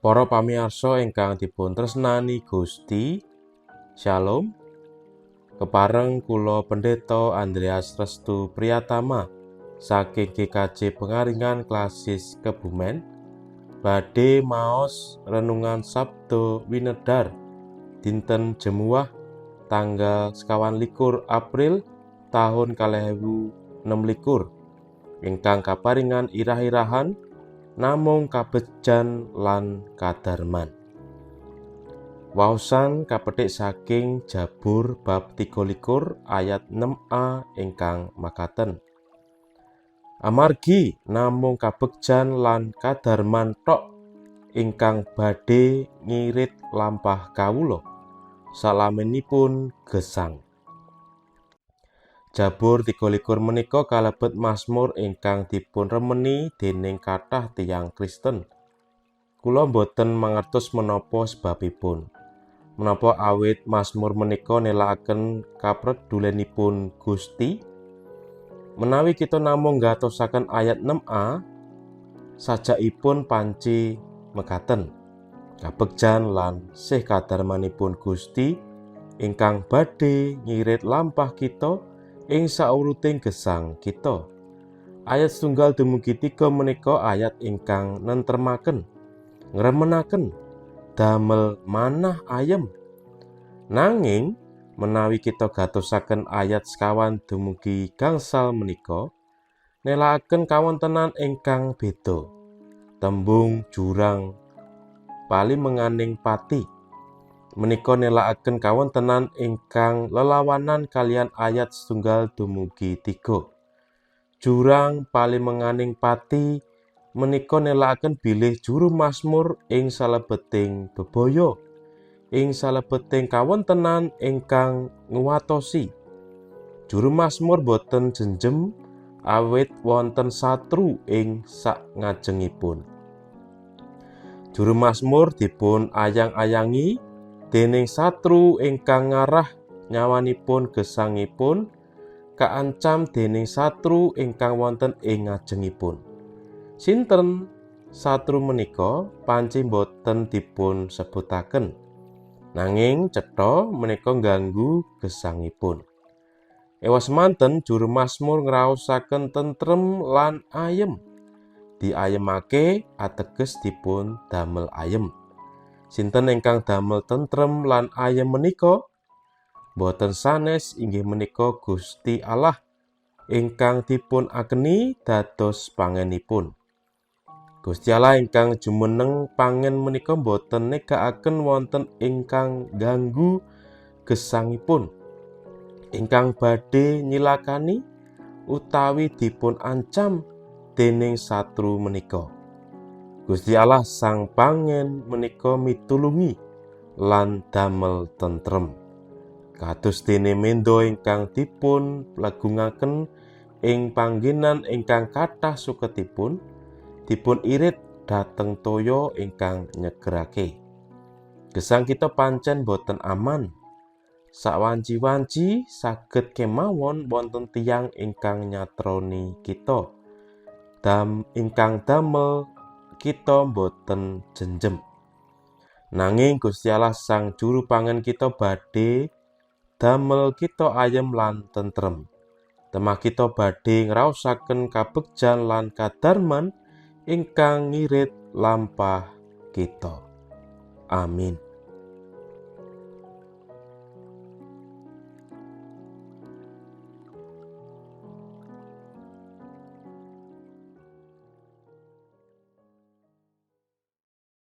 Para pamirsa ingkang dipun tresnani Gusti, Shalom. Kepareng kula Pendeta Andreas Restu Priyatama saking GKJ Pengaringan Klasis Kebumen badhe maos renungan Sabda Winedhar dinten Jemuah tanggal 21 April tahun 2026 ingkang kaparingan irah-irahan namung kabejan lan kadarman. Waosan kapetik saking Jabur bab 23 ayat 6a ingkang makaten. Amargi namung kabegjan lan kadarman tok ingkang badhe ngirit lampah kawula salaminipun gesang. Jabur 23 menika kalebet mazmur ingkang dipun remeni dening kathah tiyang Kristen. Kula boten mangertos menapa sebabipun. Menapa awit mazmur menika nélakaken kapredulenipun Gusti? Menawi kita namung ngatosaken ayat 6a, sajakipun panci mekaten. Kabegjan lan sih kadarmanipun Gusti ingkang badhe ngirit lampah kita ing sauruting gesang kita. Ayat setunggal dumugi 3 menika ayat ingkang nentremaken, ngremenaken, damel manah ayem. Nanging menawi kita gatosaken ayat sekawan dumugi gangsal menika, nélakaken kawontenan ingkang béda. Tembung jurang palimenganing pati menika nélakaken kawontenan ingkang lelawanan kalian ayat setunggal dumugi 3. Jurang palimenganing pati menika nélakaken bilih juru mazmur ing salebeting bebaya, ing salebeting kawontenan ingkang nguwatosi. Juru mazmur boten jenjem awit wonten satru ing sak ngajengipun. Juru mazmur dipun ayang-ayangi dening satru ingkang ngarah nyawanipun gesangipun, kaancam dening satru ingkang wonten ing ngajengipun. Sinten satru menika panci boten dipun sebutaken, nanging cetha menika ngganggu gesangipun. Ewas manten juru mazmur ngraosaken tentrem lan ayem. Diayemake ateges dipun damel ayem. Sinten ingkang damel tentrem lan ayem menika? Boten sanes inggih menika Gusti Allah ingkang dipun ageni dados pangenipun. Gusti Allah ingkang jumeneng pangen menika boten negakaken wonten ingkang ganggu gesangipun, ingkang badhe nyilakani utawi dipun ancam dening satru menika. Gusti Allah sang pangen menika mitulungi lan damel tentrem. Kados dene mendo ingkang dipun lagungaken ing panggenan ingkang kathah suketipun, dipun irit dhateng toya ingkang nyegerake. Gesang kita pancen boten aman. Sawanci-wanci saged kemawon wonten tiyang ingkang nyatroni kita. Ingkang damel kita boten jenjem. Nanging Gusti Allah sang juru pangan kita badhe damel kita ayem lan tentrem. Temah kita badhe ngraosaken kabegjan lan kadarman ingkang ngirit lampah kita. Amin.